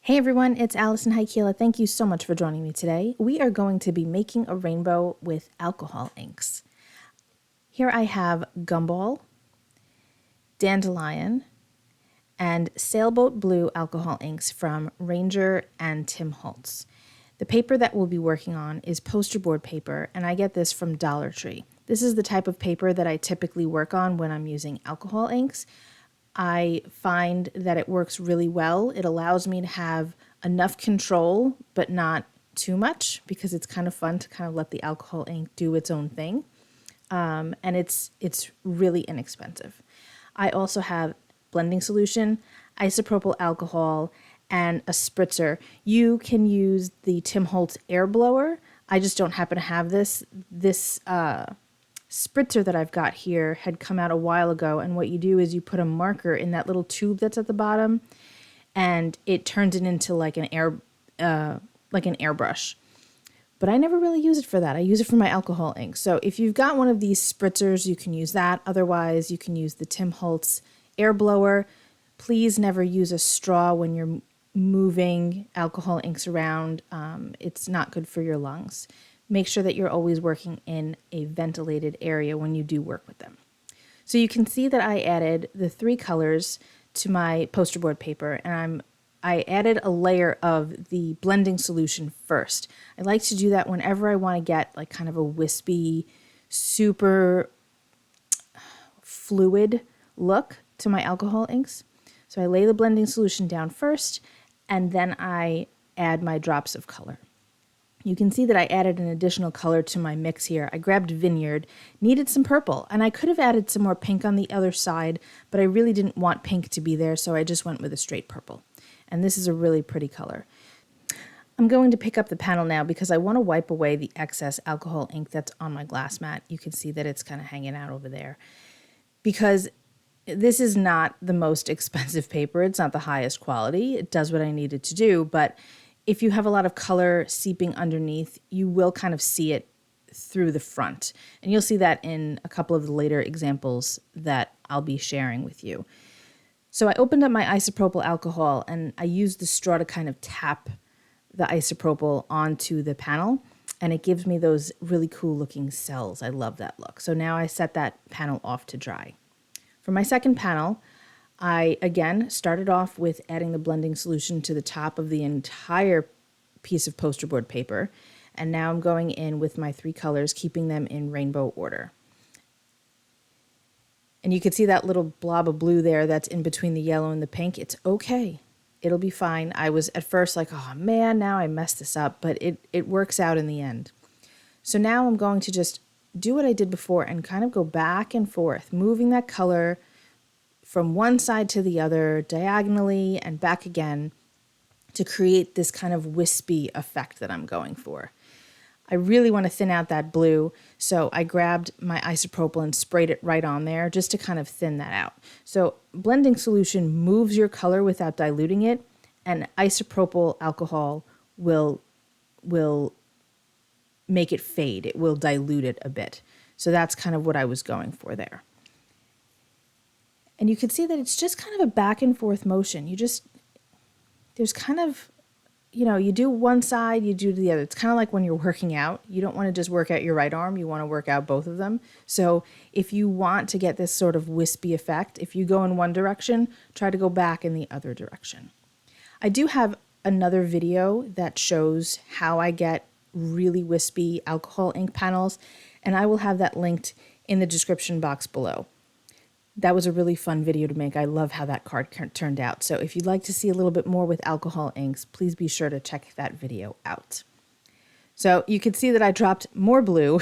Hey everyone, it's Alison Heikkila. Thank you so much for joining me today. We are going to be making a rainbow with alcohol inks. Here I have Gumball, Dandelion, and Sailboat Blue alcohol inks from Ranger and Tim Holtz. The paper that we'll be working on is poster board paper, and I get this from Dollar Tree. This is the type of paper that I typically work on when I'm using alcohol inks. I find that it works really well. It allows me to have enough control, but not too much, because it's kind of fun to kind of let the alcohol ink do its own thing. And it's really inexpensive. I also have blending solution, isopropyl alcohol, and a spritzer. You can use the Tim Holtz air blower. I just don't happen to have this. This spritzer that I've got here had come out a while ago, and what you do is you put a marker in that little tube that's at the bottom, and it turns it into like an airbrush. But I never really use it for that. I use it for my alcohol ink. So if you've got one of these spritzers, you can use that. Otherwise, you can use the Tim Holtz air blower. Please never use a straw when you're moving alcohol inks around. It's not good for your lungs. Make sure that you're always working in a ventilated area when you do work with them. So you can see that I added the 3 colors to my poster board paper, and I added a layer of the blending solution first. I like to do that whenever I want to get like kind of a wispy, super fluid look to my alcohol inks. So I lay the blending solution down first, and then I add my drops of color. You can see that I added an additional color to my mix here. I grabbed Vineyard, needed some purple, and I could have added some more pink on the other side, but I really didn't want pink to be there, so I just went with a straight purple. And this is a really pretty color. I'm going to pick up the panel now because I want to wipe away the excess alcohol ink that's on my glass mat. You can see that it's kind of hanging out over there. Because this is not the most expensive paper. It's not the highest quality. It does what I needed to do, but if you have a lot of color seeping underneath, you will kind of see it through the front. And you'll see that in a couple of the later examples that I'll be sharing with you. So I opened up my isopropyl alcohol, and I used the straw to kind of tap the isopropyl onto the panel, and it gives me those really cool looking cells. I love that look. So now I set that panel off to dry. For my second panel, I, again, started off with adding the blending solution to the top of the entire piece of poster board paper, and now I'm going in with my 3 colors, keeping them in rainbow order. And you can see that little blob of blue there that's in between the yellow and the pink. It's okay. It'll be fine. I was at first like, oh man, now I messed this up, but it works out in the end. So now I'm going to just do what I did before and kind of go back and forth, moving that color from one side to the other, diagonally and back again, to create this kind of wispy effect that I'm going for. I really want to thin out that blue, so I grabbed my isopropyl and sprayed it right on there just to kind of thin that out. So blending solution moves your color without diluting it, and isopropyl alcohol will make it fade. It will dilute it a bit. So that's kind of what I was going for there. And you can see that it's just kind of a back and forth motion. There's kind of, you do one side, you do the other. It's kind of like when you're working out. You don't want to just work out your right arm. You want to work out both of them. So if you want to get this sort of wispy effect, if you go in one direction, try to go back in the other direction. I do have another video that shows how I get really wispy alcohol ink panels, and I will have that linked in the description box below. That was a really fun video to make. I love how that card turned out. So if you'd like to see a little bit more with alcohol inks, please be sure to check that video out. So you can see that I dropped more blue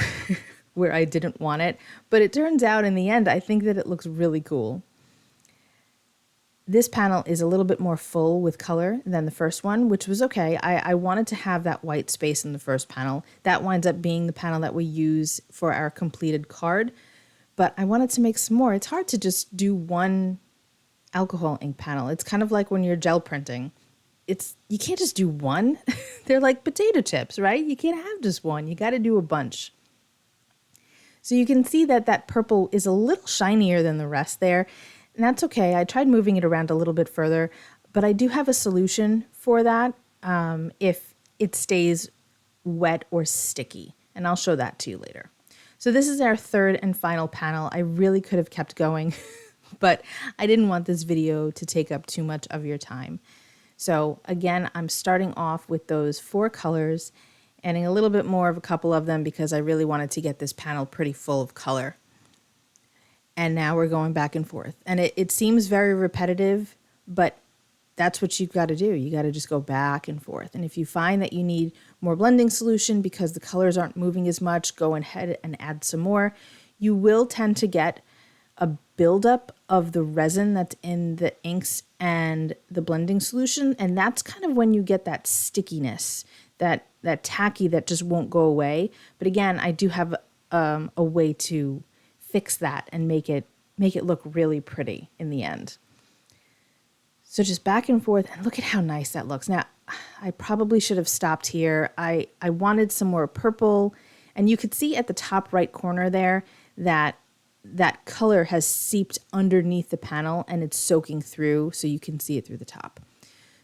where I didn't want it, but it turns out in the end, I think that it looks really cool. This panel is a little bit more full with color than the first one, which was okay. I wanted to have that white space in the first panel. That winds up being the panel that we use for our completed card. But I wanted to make some more. It's hard to just do one alcohol ink panel. It's kind of like when you're gel printing. You can't just do one. They're like potato chips, right? You can't have just one. You got to do a bunch. So you can see that that purple is a little shinier than the rest there. And that's okay. I tried moving it around a little bit further, But I do have a solution for that if it stays wet or sticky, and I'll show that to you later. So this is our third and final panel. I really could have kept going, but I didn't want this video to take up too much of your time. So again, I'm starting off with those 4 colors, adding a little bit more of a couple of them because I really wanted to get this panel pretty full of color. And now we're going back and forth. And it seems very repetitive, but that's what you've got to do. You got to just go back and forth. And if you find that you need more blending solution because the colors aren't moving as much, go ahead and add some more. You will tend to get a buildup of the resin that's in the inks and the blending solution. And that's kind of when you get that stickiness, that tacky that just won't go away. But again, I do have a way to fix that and make it look really pretty in the end. So just back and forth, and look at how nice that looks. Now, I probably should have stopped here. I wanted some more purple, and you could see at the top right corner there that color has seeped underneath the panel and it's soaking through so you can see it through the top.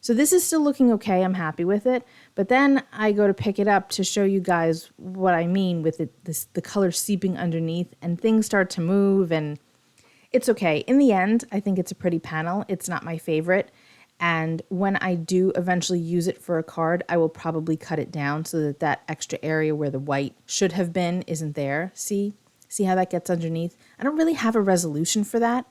So this is still looking okay. I'm happy with it. But then I go to pick it up to show you guys what I mean with the color seeping underneath, and things start to move, and it's okay. In the end, I think it's a pretty panel. It's not my favorite. And when I do eventually use it for a card, I will probably cut it down so that extra area where the white should have been isn't there. See how that gets underneath? I don't really have a resolution for that,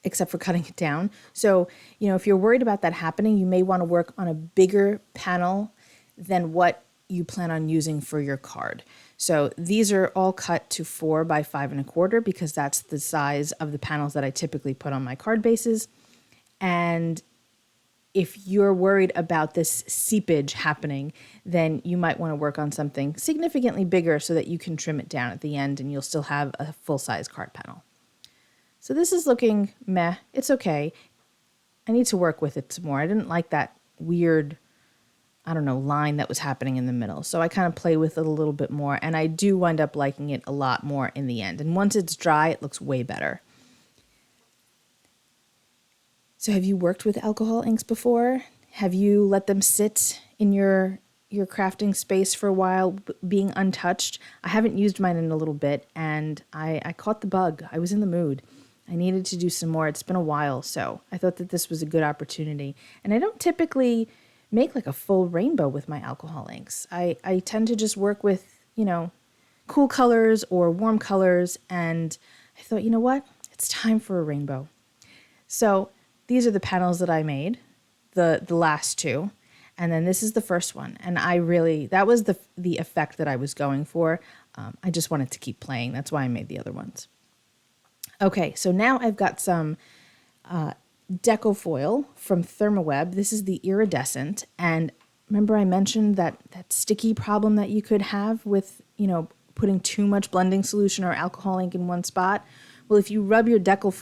except for cutting it down. So, if you're worried about that happening, you may want to work on a bigger panel than what you plan on using for your card. So these are all cut to 4 by 5 1/4 because that's the size of the panels that I typically put on my card bases. And if you're worried about this seepage happening, then you might want to work on something significantly bigger so that you can trim it down at the end and you'll still have a full-size card panel. So this is looking meh. It's okay. I need to work with it some more. I didn't like that weird, line that was happening in the middle. So I kind of play with it a little bit more, and I do wind up liking it a lot more in the end. And once it's dry, it looks way better. So have you worked with alcohol inks before? Have you let them sit in your crafting space for a while being untouched? I haven't used mine in a little bit, and I caught the bug. I was in the mood. I needed to do some more. It's been a while, so I thought that this was a good opportunity. And I don't typically make like a full rainbow with my alcohol inks. I tend to just work with, cool colors or warm colors, and I thought, you know what? It's time for a rainbow. So these are the panels that I made, the last 2, and then this is the first one. And that was the effect that I was going for. I just wanted to keep playing. That's why I made the other ones. Okay, so now I've got some Deco foil from Therm. This is the Iridescent, and remember I mentioned that sticky problem that you could have with, putting too much blending solution or alcohol ink in one spot? Well, if you rub your Deco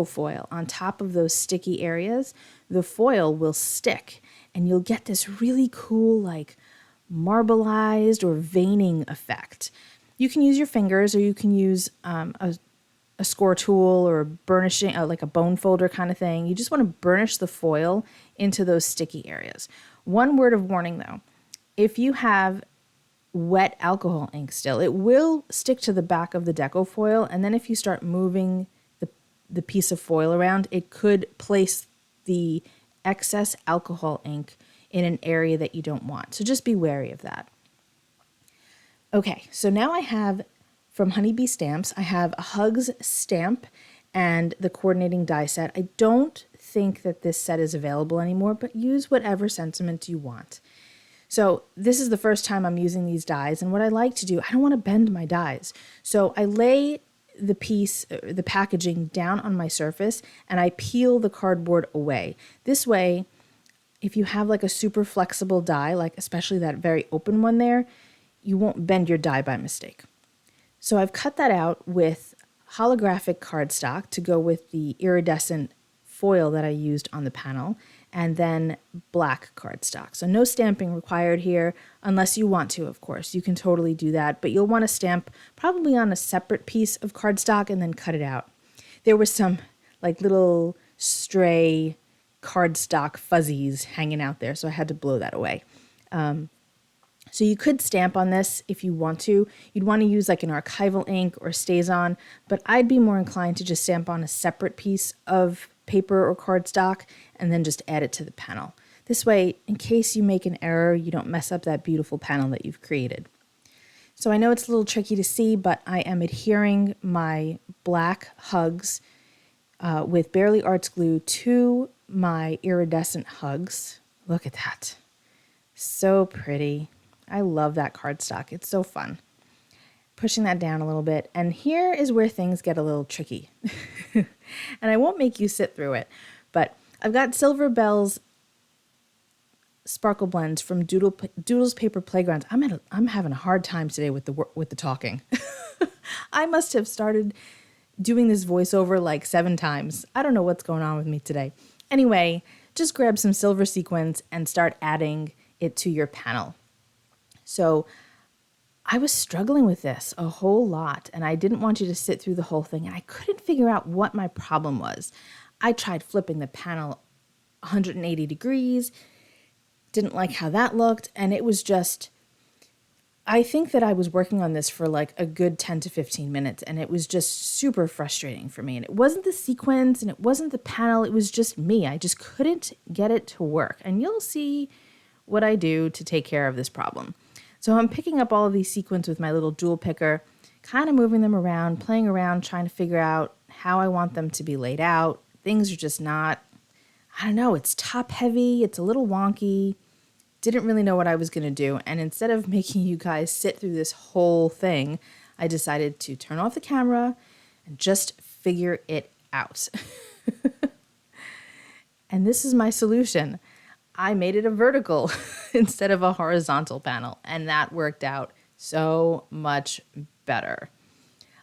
foil on top of those sticky areas, the foil will stick, and you'll get this really cool, like, marbleized or veining effect. You can use your fingers, or you can use a score tool or burnishing, like a bone folder kind of thing. You just want to burnish the foil into those sticky areas. One word of warning though, if you have wet alcohol ink still, it will stick to the back of the Deco foil, and then if you start moving the piece of foil around, it could place the excess alcohol ink in an area that you don't want. So just be wary of that. Okay, so now I have, from Honeybee Stamps, I have a Hugs stamp and the coordinating die set. I don't think that this set is available anymore, but use whatever sentiment you want. So this is the first time I'm using these dies, and what I like to do, I don't want to bend my dies. So I lay the packaging down on my surface, and I peel the cardboard away. This way, if you have like a super flexible die, like especially that very open one there, you won't bend your die by mistake. So I've cut that out with holographic cardstock to go with the iridescent foil that I used on the panel, and then black cardstock. So no stamping required here, unless you want to, of course. You can totally do that, but you'll want to stamp probably on a separate piece of cardstock and then cut it out. There were some like little stray cardstock fuzzies hanging out there, so I had to blow that away. So you could stamp on this if you want to. You'd want to use like an archival ink or StazOn, but I'd be more inclined to just stamp on a separate piece of paper or cardstock and then just add it to the panel. This way, in case you make an error, you don't mess up that beautiful panel that you've created. So I know it's a little tricky to see, but I am adhering my black hugs with Barely Arts glue to my iridescent hugs. Look at that. So pretty. I love that cardstock. It's so fun. Pushing that down a little bit. And here is where things get a little tricky. And I won't make you sit through it, but I've got Silver Bell's sparkle blends from Doodle's Paper Playgrounds. I'm having a hard time today with the talking. I must have started doing this voiceover like 7 times. I don't know what's going on with me today. Anyway, just grab some silver sequins and start adding it to your panel. So I was struggling with this a whole lot, and I didn't want you to sit through the whole thing, and I couldn't figure out what my problem was. I tried flipping the panel 180 degrees, didn't like how that looked, and it was just, I think that I was working on this for like a good 10 to 15 minutes, and it was just super frustrating for me. And it wasn't the sequins, and it wasn't the panel, it was just me. I just couldn't get it to work, and you'll see what I do to take care of this problem. So I'm picking up all of these sequins with my little jewel picker, kind of moving them around, playing around, trying to figure out how I want them to be laid out. Things are just not, I don't know, it's top heavy, it's a little wonky. Didn't really know what I was going to do. And instead of making you guys sit through this whole thing, I decided to turn off the camera and just figure it out. And this is my solution. I made it a vertical instead of a horizontal panel, and that worked out so much better.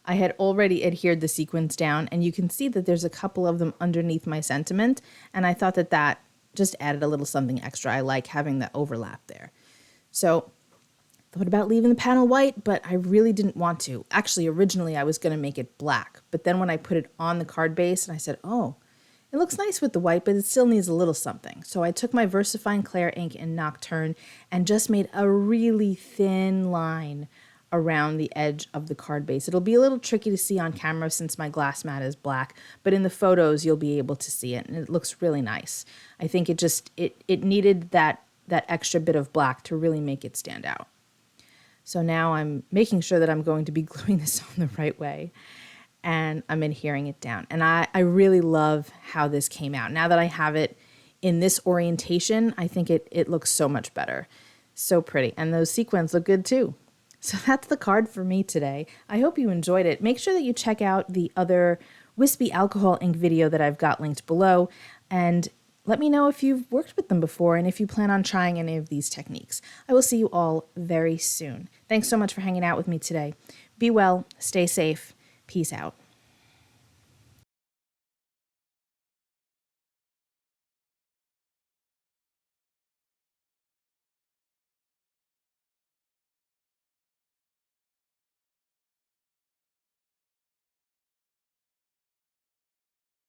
I had already adhered the sequins down, and you can see that there's a couple of them underneath my sentiment, and I thought that that just added a little something extra. I like having the overlap there. So thought about leaving the panel white, but I really didn't want to. Actually, originally I was going to make it black, but then when I put it on the card base, and I said, oh, it looks nice with the white, but it still needs a little something. So I took my VersaFine Clair ink in Nocturne and just made a really thin line around the edge of the card base. It'll be a little tricky to see on camera since my glass mat is black, but in the photos you'll be able to see it, and it looks really nice. I think it needed that extra bit of black to really make it stand out. So now I'm making sure that I'm going to be gluing this on the right way, and I'm adhering it down. And I really love how this came out. Now that I have it in this orientation, I think it looks so much better. So pretty. And those sequins look good too. So that's the card for me today. I hope you enjoyed it. Make sure that you check out the other wispy alcohol ink video that I've got linked below, and let me know if you've worked with them before and if you plan on trying any of these techniques. I will see you all very soon. Thanks so much for hanging out with me today. Be well, stay safe, peace out.